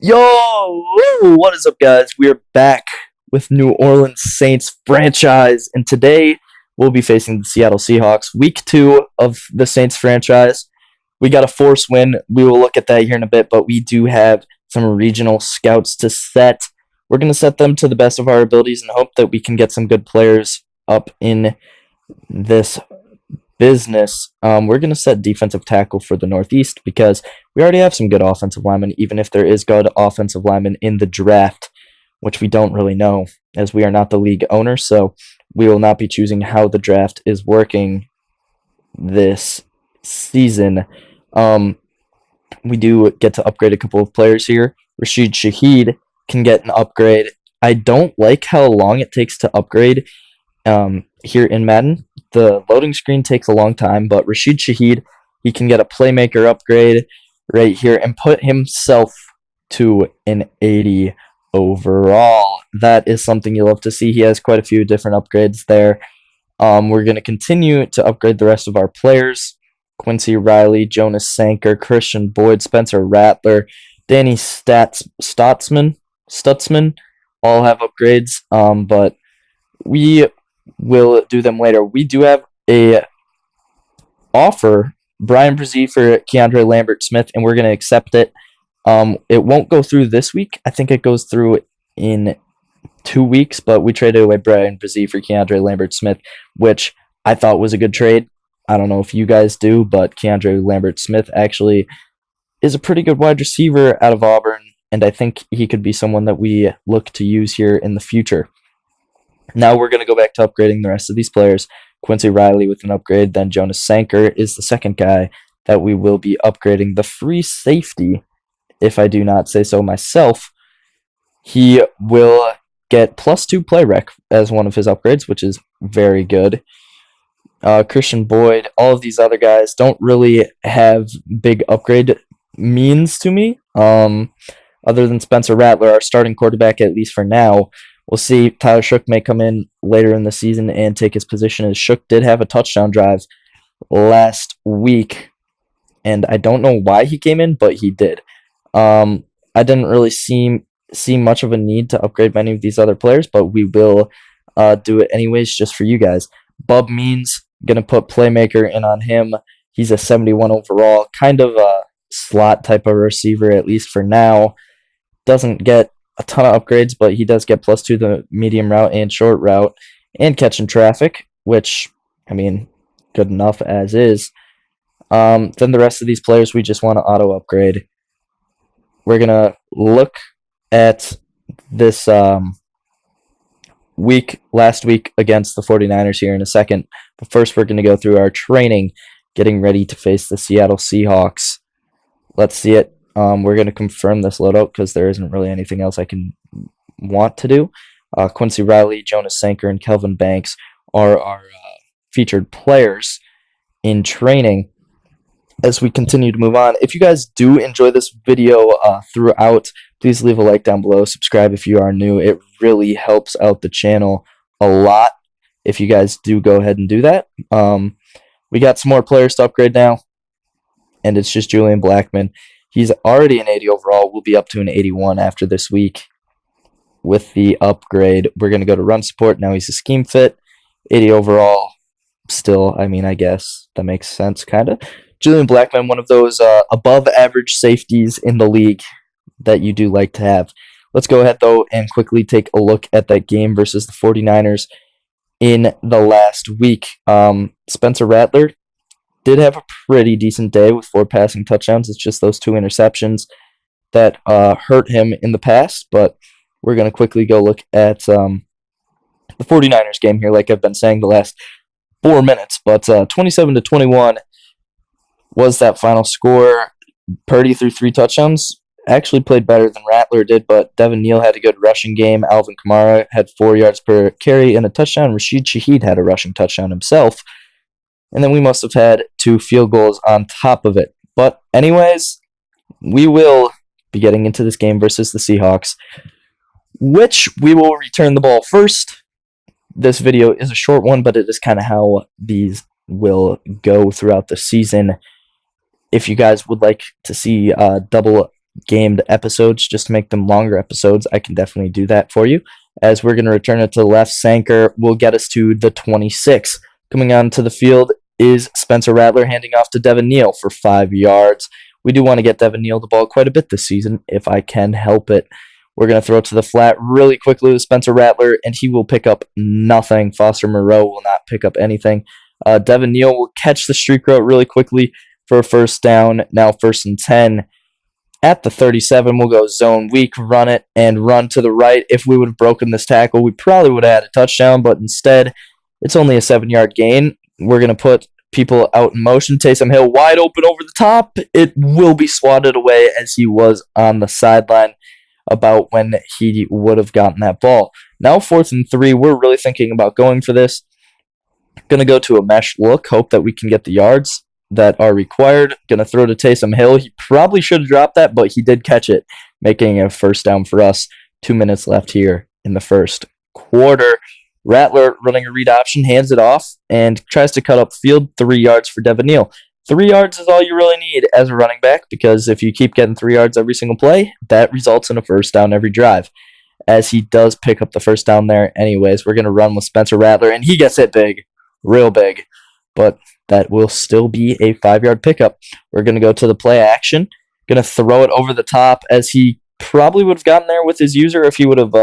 Yo, what is up, guys? We are back with New Orleans Saints franchise, and today we'll be facing the Seattle Seahawks. Week 2 of the Saints franchise. We got a force win. We will look at that here in a bit, but we do have some regional scouts to set. We're going to set them to the best of our abilities and hope that we can get some good players up in this business. We're going to set defensive tackle for the Northeast because we already have some good offensive linemen, even if there is good offensive linemen in the draft, which we don't really know as we are not the league owner, so we will not be choosing how the draft is working this season. We do get to upgrade a couple of players here. Rashid Shaheed can get an upgrade. I don't like how long it takes to upgrade here in Madden. The loading screen takes a long time, but Rashid Shaheed, he can get a playmaker upgrade right here and put himself to an 80 overall. That is something you'll love to see. He has quite a few different upgrades there. We're going to continue to upgrade the rest of our players. Quincy Riley, Jonas Sanker, Christian Boyd, Spencer Rattler, Danny Stutzman all have upgrades, but we will do them later. We do have a offer, Brian Brzee for Keandre Lambert-Smith, and we're going to accept it. It won't go through this week. I think it goes through in 2 weeks, but we traded away Brian Brzee for Keandre Lambert-Smith, which I thought was a good trade. I don't know if you guys do, but Keandre Lambert-Smith actually is a pretty good wide receiver out of Auburn, and I think he could be someone that we look to use here in the future. Now we're going to go back to upgrading the rest of these players. Quincy Riley with an upgrade, then Jonas Sanker is the second guy that we will be upgrading. The free safety, if I do not say so myself, he will get +2 play rec as one of his upgrades, which is very good. Christian Boyd, all of these other guys don't really have big upgrade means to me, other than Spencer Rattler, our starting quarterback, at least for now. We'll see. Tyler Shook may come in later in the season and take his position, as Shook did have a touchdown drive last week, and I don't know why he came in, but he did. I didn't really see much of a need to upgrade many of these other players, but we will do it anyways just for you guys. Bub Means, going to put playmaker in on him. He's a 71 overall, kind of a slot type of receiver, at least for now. Doesn't get a ton of upgrades, but he does get +2 the medium route and short route and catching traffic, which, I mean, good enough as is. Then the rest of these players we just want to auto upgrade. We're going to look at this last week against the 49ers here in a second. But first we're going to go through our training, getting ready to face the Seattle Seahawks. Let's see it. We're going to confirm this loadout because there isn't really anything else I can want to do. Quincy Riley, Jonas Sanker, and Kelvin Banks are our featured players in training. As we continue to move on, if you guys do enjoy this video throughout, please leave a like down below. Subscribe if you are new. It really helps out the channel a lot if you guys do go ahead and do that. We got some more players to upgrade now, and it's just Julian Blackmon. He's already an 80 overall. We'll be up to an 81 after this week with the upgrade. We're going to go to run support. Now he's a scheme fit. 80 overall. Still, I mean, I guess that makes sense, kind of. Julian Blackmon, one of those above-average safeties in the league that you do like to have. Let's go ahead, though, and quickly take a look at that game versus the 49ers in the last week. Spencer Rattler did have a pretty decent day with 4 passing touchdowns. It's just those 2 interceptions that hurt him in the past, but we're going to quickly go look at the 49ers game here, like I've been saying the last 4 minutes. But 27-21 was that final score. Purdy threw 3 touchdowns. Actually played better than Rattler did, but Devin Neal had a good rushing game. Alvin Kamara had 4 yards per carry and a touchdown. Rashid Shaheed had a rushing touchdown himself. And then we must have had 2 field goals on top of it. But anyways, we will be getting into this game versus the Seahawks, which we will return the ball first. This video is a short one, but it is kind of how these will go throughout the season. If you guys would like to see double gamed episodes just to make them longer episodes, I can definitely do that for you. As we're going to return it to the left, Sanker will get us to the 26. Coming onto the field is Spencer Rattler handing off to Devin Neal for 5 yards. We do want to get Devin Neal the ball quite a bit this season, if I can help it. We're going to throw it to the flat really quickly with Spencer Rattler, and he will pick up nothing. Foster Milroe will not pick up anything. Devin Neal will catch the streak route really quickly for a first down. Now 1st and 10. At the 37, we'll go zone weak, run it, and run to the right. If we would have broken this tackle, we probably would have had a touchdown, but instead, it's only a 7-yard gain. We're going to put people out in motion. Taysom Hill wide open over the top. It will be swatted away as he was on the sideline about when he would have gotten that ball. Now 4th and 3, we're really thinking about going for this. Going to go to a mesh look, hope that we can get the yards that are required. Going to throw to Taysom Hill. He probably should have dropped that, but he did catch it, making a first down for us. 2 minutes left here in the first quarter. Rattler running a read option, hands it off, and tries to cut up field. 3 yards for Devin Neal. 3 yards is all you really need as a running back, because if you keep getting 3 yards every single play, that results in a first down every drive. As he does pick up the first down there anyways, we're going to run with Spencer Rattler, and he gets hit big, real big, but that will still be a 5-yard pickup. We're going to go to the play action, going to throw it over the top, as he probably would have gotten there with his user if he would have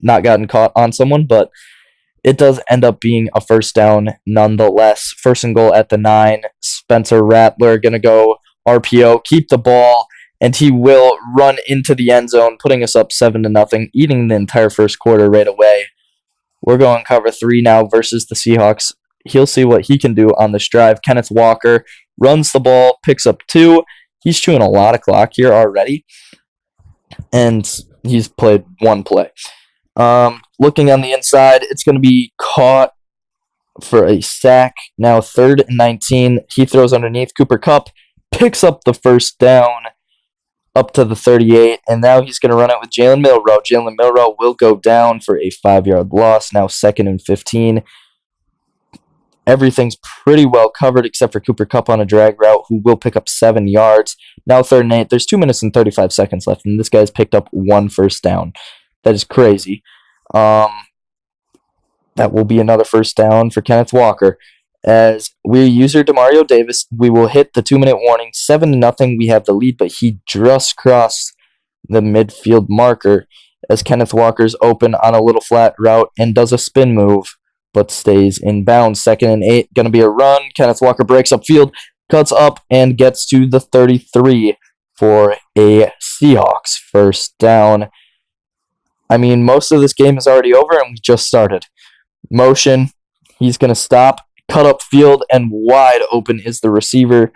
not gotten caught on someone, but it does end up being a first down nonetheless. 1st and goal at the 9. Spencer Rattler going to go RPO, keep the ball, and he will run into the end zone, putting us up 7-0, eating the entire first quarter right away. We're going cover 3 now versus the Seahawks. He'll see what he can do on this drive. Kenneth Walker runs the ball, picks up 2. He's chewing a lot of clock here already, and he's played 1 play. Looking on the inside, it's going to be caught for a sack. Now 3rd and 19. He throws underneath. Cooper Kupp picks up the first down up to the 38, and now he's going to run it with Jalen Milroe. Jalen Milroe will go down for a 5-yard loss. Now 2nd and 15. Everything's pretty well covered except for Cooper Kupp on a drag route, who will pick up 7 yards. Now 3rd and 8. There's 2 minutes and 35 seconds left, and this guy's picked up 1 first down. That is crazy. That will be another first down for Kenneth Walker. As we user Demario Davis, we will hit the 2-minute warning. 7-0. We have the lead, but he just crossed the midfield marker as Kenneth Walker's open on a little flat route and does a spin move, but stays in bounds. 2nd and 8. Going to be a run. Kenneth Walker breaks upfield, cuts up, and gets to the 33 for a Seahawks first down. I mean, most of this game is already over, and we just started. Motion. He's going to stop, cut up field, and wide open is the receiver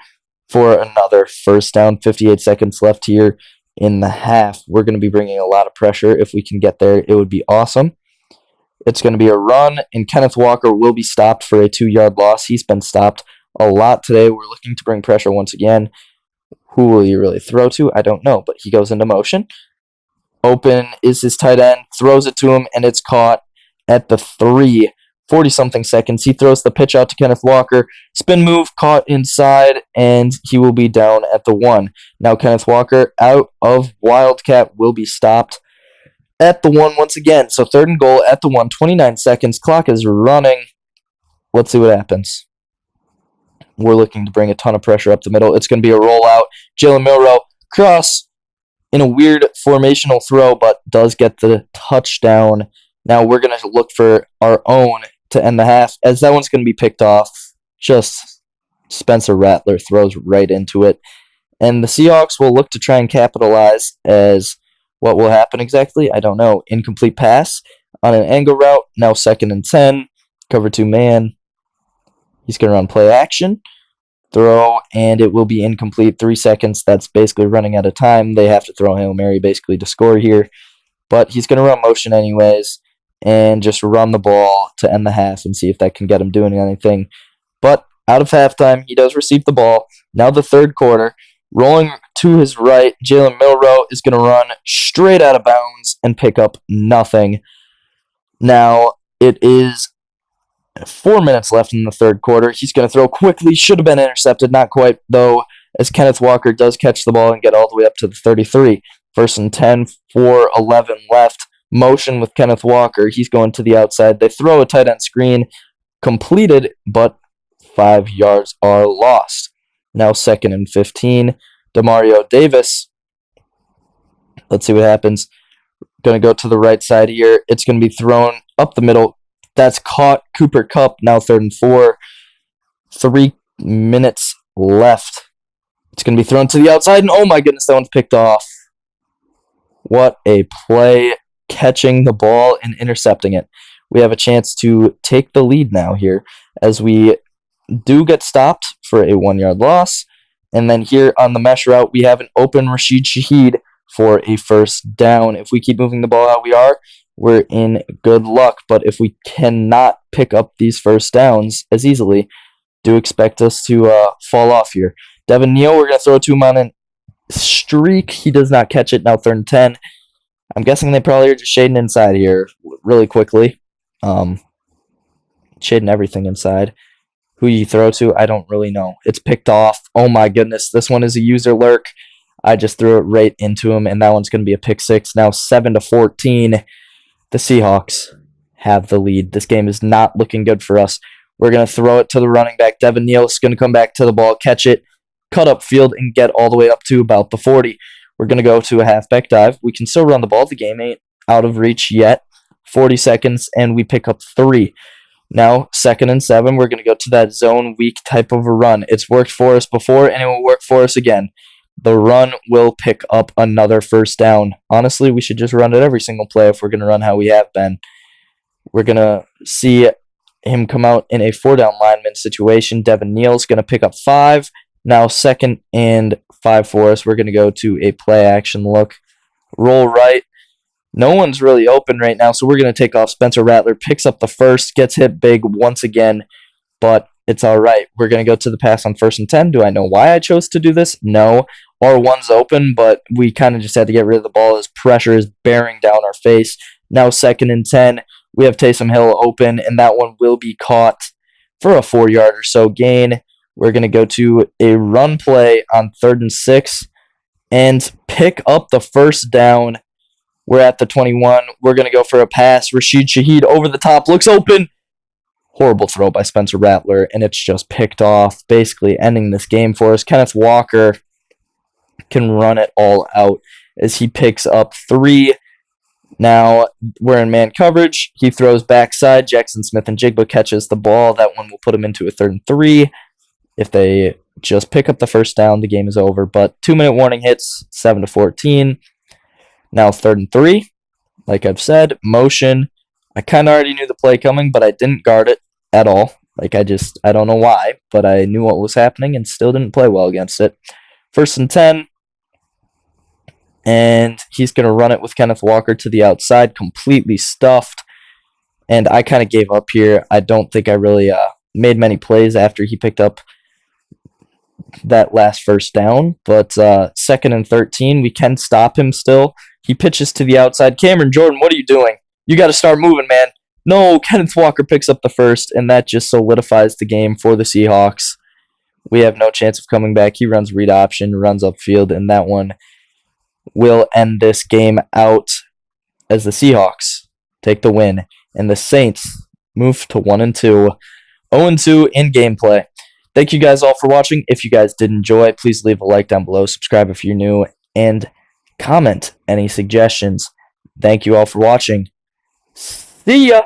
for another first down. 58 seconds left here in the half. We're going to be bringing a lot of pressure. If we can get there, it would be awesome. It's going to be a run, and Kenneth Walker will be stopped for a 2-yard loss. He's been stopped a lot today. We're looking to bring pressure once again. Who will he really throw to? I don't know, but he goes into motion. Open is his tight end, throws it to him, and it's caught at the 3. 40-something seconds. He throws the pitch out to Kenneth Walker. Spin move, caught inside, and he will be down at the 1. Now Kenneth Walker, out of Wildcat, will be stopped at the 1 once again. So 3rd and goal at the 1. 29 seconds. Clock is running. Let's see what happens. We're looking to bring a ton of pressure up the middle. It's going to be a rollout. Jalen Milroe, cross, in a weird formational throw, but does get the touchdown. Now we're going to look for our own to end the half, as that one's going to be picked off. Just Spencer Rattler throws right into it. And the Seahawks will look to try and capitalize. As what will happen exactly, I don't know. Incomplete pass on an angle route. Now 2nd and 10. Cover 2 man. He's going to run play action. Throw, and it will be incomplete. 3 seconds. That's basically running out of time. They have to throw Hail Mary basically to score here. But he's going to run motion anyways and just run the ball to end the half and see if that can get him doing anything. But out of halftime, he does receive the ball. Now the 3rd quarter. Rolling to his right, Jalen Milroe is going to run straight out of bounds and pick up nothing. Now it is 4 minutes left in the 3rd quarter. He's going to throw quickly. Should have been intercepted. Not quite, though. as Kenneth Walker does catch the ball and get all the way up to the 33. 1st and 10, 4:11 left. Motion with Kenneth Walker. He's going to the outside. They throw a tight end screen, completed, but 5 yards are lost. Now 2nd and 15. Demario Davis. Let's see what happens. Going to go to the right side here. It's going to be thrown up the middle. That's caught. Cooper Kupp. Now 3rd and 4. 3 minutes left. It's going to be thrown to the outside, and oh my goodness, that one's picked off. What a play, catching the ball and intercepting it. We have a chance to take the lead now here as we do get stopped for a 1-yard loss. And then here on the mesh route, we have an open Rashid Shaheed for a 1st down. If we keep moving the ball how we are, we're in good luck. But if we cannot pick up these 1st downs as easily, do expect us to fall off here. Devin Neal, we're going to throw to him on a streak. He does not catch it. Now 3rd and 10. I'm guessing they probably are just shading inside here really quickly. Shading everything inside. Who you throw to, I don't really know. It's picked off. Oh my goodness. This one is a user lurk. I just threw it right into him, and that one's going to be a pick 6. Now 7-14. The Seahawks have the lead. This game is not looking good for us. We're going to throw it to the running back. Devin Neal is going to come back to the ball, catch it, cut up field, and get all the way up to about the 40. We're going to go to a halfback dive. We can still run the ball. The game ain't out of reach yet. 40 seconds, and we pick up 3. Now, 2nd and 7, we're going to go to that zone weak type of a run. It's worked for us before, and it will work for us again. The run will pick up another 1st down. Honestly, we should just run it every single play if we're going to run how we have been. We're going to see him come out in a 4-down lineman situation. Devin Neal's going to pick up 5. Now 2nd and 5 for us. We're going to go to a play action look. Roll right. No one's really open right now, so we're going to take off. Spencer Rattler picks up the 1st, gets hit big once again, but it's all right. We're going to go to the pass on 1st and 10. Do I know why I chose to do this? No. R1's open, but we kind of just had to get rid of the ball as pressure is bearing down our face. Now 2nd and 10. We have Taysom Hill open, and that one will be caught for a 4-yard or so gain. We're going to go to a run play on 3rd and 6 and pick up the 1st down. We're at the 21. We're going to go for a pass. Rashid Shaheed over the top, looks open. Horrible throw by Spencer Rattler, and it's just picked off, basically ending this game for us. Kenneth Walker can run it all out as he picks up 3. Now we're in man coverage. He throws backside. Jackson Smith-Njigba catches the ball. That one will put him into a 3rd and 3. If they just pick up the 1st down, the game is over. But 2-minute warning hits, 7-14. Now 3rd and 3. Like I've said, motion. I kind of already knew the play coming, but I didn't guard it at all. I don't know why, but I knew what was happening and still didn't play well against it. 1st and 10. And he's going to run it with Kenneth Walker to the outside, completely stuffed. And I kind of gave up here. I don't think I really made many plays after he picked up that last 1st down. But 2nd and 13, we can stop him still. He pitches to the outside. Cameron Jordan, what are you doing? You got to start moving, man. No, Kenneth Walker picks up the 1st, and that just solidifies the game for the Seahawks. We have no chance of coming back. He runs read option, runs upfield, and that one will end this game out as the Seahawks take the win, and the Saints move to 1-2, 0-2 in gameplay. Thank you guys all for watching. If you guys did enjoy, please leave a like down below, subscribe if you're new, and comment any suggestions. Thank you all for watching. See ya!